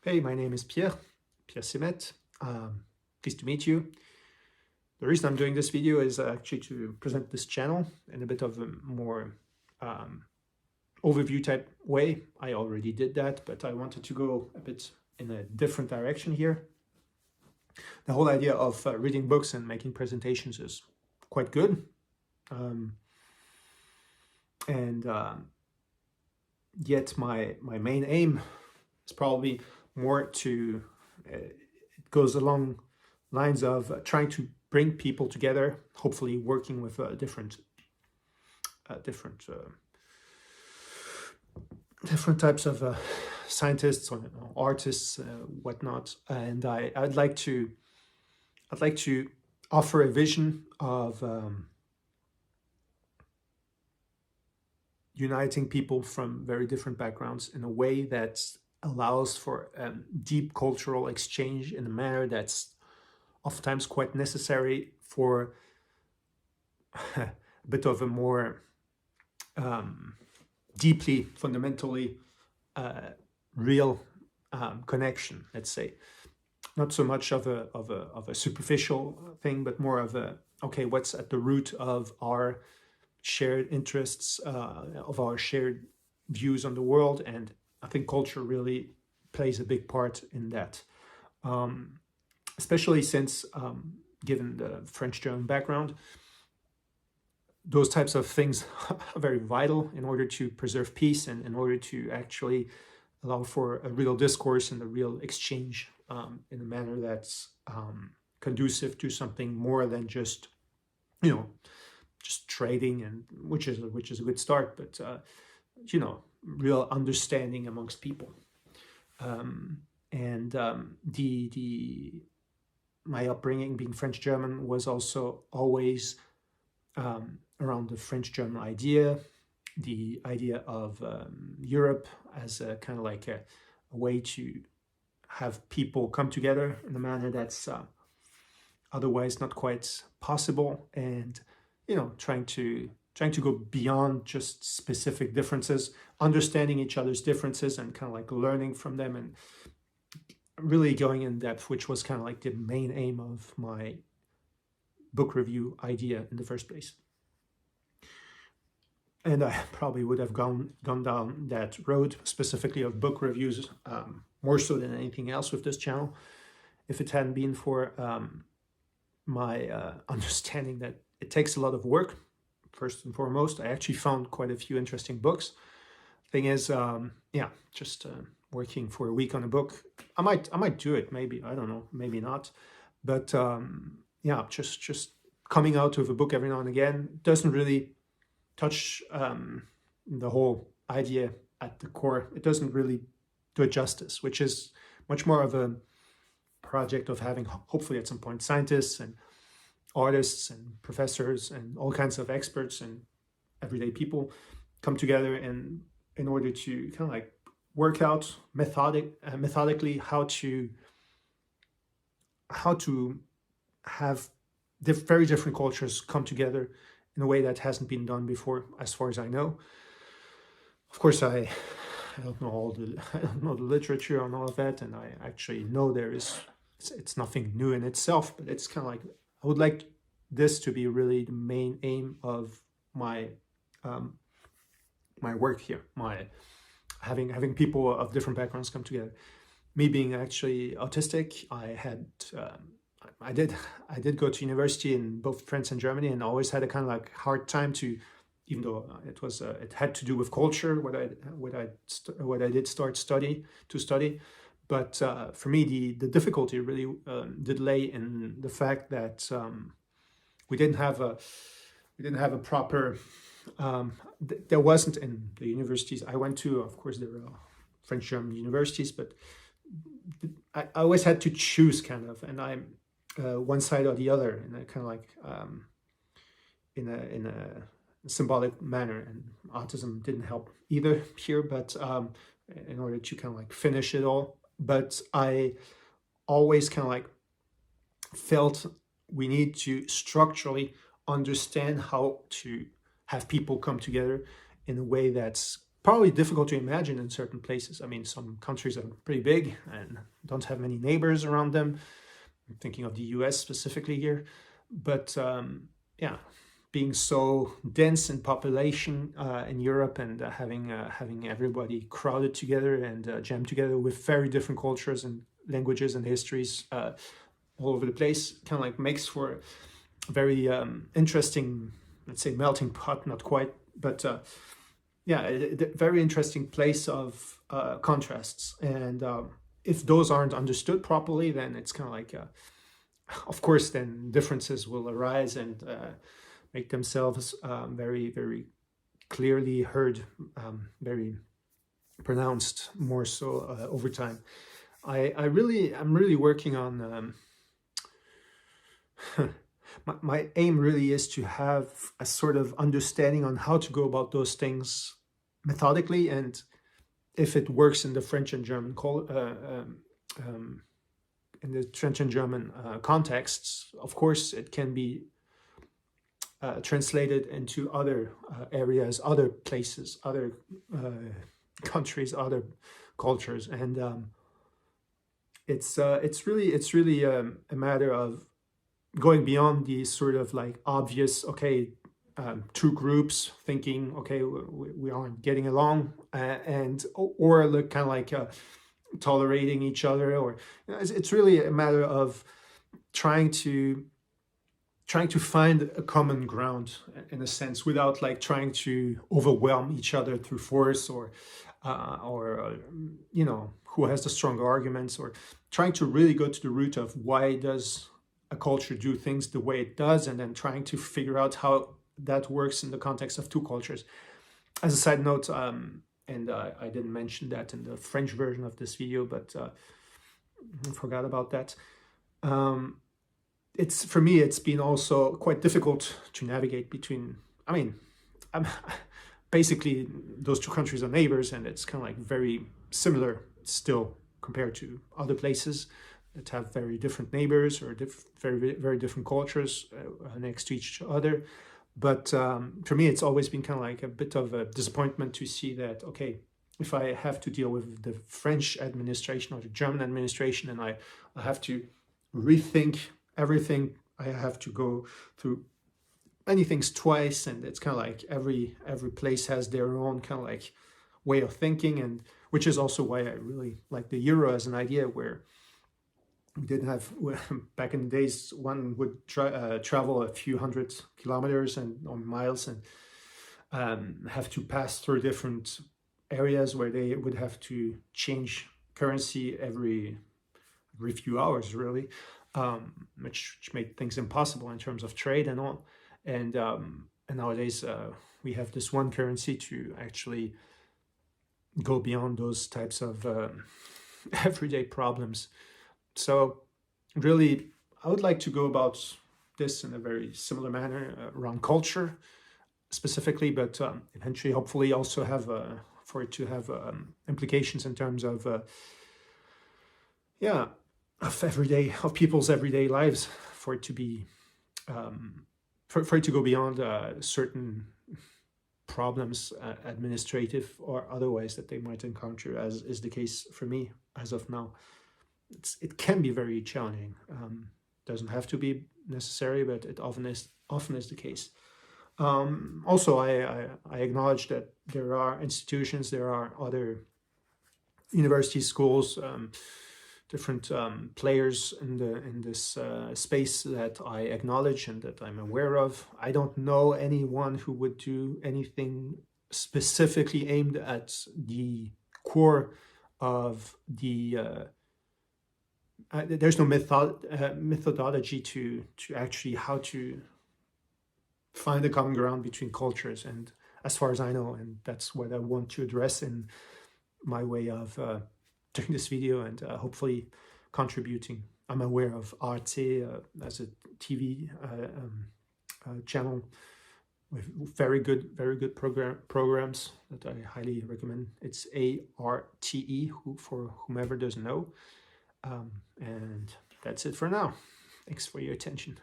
Hey, my name is Pierre Simet. Pleased to meet you. The reason I'm doing this video is actually to present this channel in a bit of a more um, overview type way. I already did that, but I wanted to go a bit in a different direction here. The whole idea of reading books and making presentations is quite good. And yet my main aim is probably more to, it goes along lines of trying to bring people together, hopefully working with different types of scientists or artists, whatnot. And I'd like to offer a vision of uniting people from very different backgrounds in a way that allows for deep cultural exchange in a manner that's oftentimes quite necessary for a bit of a more deeply, fundamentally real connection, let's say. Not so much of a superficial thing, but more of a, okay, what's at the root of our shared interests, of our shared views on the world. And I think culture really plays a big part in that. Especially since, given the French-German background, those types of things are very vital in order to preserve peace and in order to actually allow for a real discourse and a real exchange in a manner that's conducive to something more than just, just trading, and which is a good start, but real understanding amongst people. My upbringing, being French-German, was also always around the French-German idea, the idea of Europe as a kind of like a way to have people come together in a manner that's otherwise not quite possible, and trying to go beyond just specific differences, understanding each other's differences and kind of like learning from them, and really going in depth, which was kind of like the main aim of my book review idea in the first place. And I probably would have gone down that road, specifically of book reviews, more so than anything else with this channel, if it hadn't been for my understanding that it takes a lot of work. First and foremost, I actually found quite a few interesting books. Thing is, just working for a week on a book, I might do it, maybe, I don't know, maybe not, but just coming out with a book every now and again doesn't really touch the whole idea at the core. It doesn't really do it justice, which is much more of a project of having, hopefully at some point, scientists and artists and professors and all kinds of experts and everyday people come together, and in order to kind of like work out methodically how to have very different cultures come together in a way that hasn't been done before, as far as I know. Of course, I don't know I don't know the literature on all of that, and I actually know it's nothing new in itself, but it's kind of like, I would like this to be really the main aim of my my work here, my having people of different backgrounds come together. Me being actually autistic, I did go to university in both France and Germany, and always had a kind of like hard time to, even though it had to do with culture, what I did study, but for me the difficulty really did lay in the fact that we didn't have a proper there wasn't, in the universities I went to, of course there were French-German universities, but I always had to choose kind of, and I'm one side or the other, in a kind of like in a symbolic manner. And autism didn't help either here, but in order to kind of like finish it all. But I always kind of like felt we need to structurally understand how to have people come together in a way that's probably difficult to imagine in certain places. I mean, some countries are pretty big and don't have many neighbors around them. I'm thinking of the US specifically here. But yeah, being so dense in population in Europe, and having everybody crowded together and jammed together with very different cultures and languages and histories all over the place, kind of like makes for a very interesting, let's say, melting pot, not quite, but yeah, a very interesting place of contrasts. And if those aren't understood properly, then it's kind of like, of course, then differences will arise and make themselves very, very clearly heard, very pronounced, more so over time. I'm really working on. My aim really is to have a sort of understanding on how to go about those things methodically, and if it works in the French and German contexts, of course, it can be translated into other areas, other places, other countries, other cultures, and it's really a matter of going beyond these sort of like obvious, okay, two groups thinking, okay, we aren't getting along, and or look kind of like tolerating each other, or it's really a matter of trying to find a common ground in a sense, without like trying to overwhelm each other through force, or you know, who has the stronger arguments, or trying to really go to the root of why does a culture do things the way it does, and then trying to figure out how that works in the context of two cultures. As a side note, and I didn't mention that in the French version of this video, but I forgot about that. It's, for me, it's been also quite difficult to navigate between, I mean, basically those two countries are neighbors, and it's kind of like very similar still compared to other places that have very different neighbors, or very, very different cultures next to each other. But for me, it's always been kind of like a bit of a disappointment to see that, okay, if I have to deal with the French administration or the German administration, and I have to rethink everything, I have to go through many things twice, and it's kind of like every place has their own kind of like way of thinking, and which is also why I really like the euro as an idea, where we didn't have, back in the days, one would travel a few hundred kilometers or miles, and have to pass through different areas where they would have to change currency every few hours, really, which made things impossible in terms of trade and all. And nowadays we have this one currency to actually go beyond those types of everyday problems. So really, I would like to go about this in a very similar manner around culture specifically, but eventually, hopefully, also have for it to have implications in terms of yeah, of people's everyday lives, for it to be for it to go beyond certain problems, administrative or otherwise, that they might encounter, as is the case for me as of now. It can be very challenging. Doesn't have to be necessary, but it often is the case. Also, I acknowledge that there are institutions, there are other universities, schools, different players in this space that I acknowledge and that I'm aware of. I don't know anyone who would do anything specifically aimed at the core of the there's no methodology to actually how to find a common ground between cultures, and as far as I know, and that's what I want to address in my way of doing this video, and hopefully contributing. I'm aware of Arte as a TV channel with very good programs that I highly recommend. It's ARTE, for whomever doesn't know. And that's it for now. Thanks for your attention.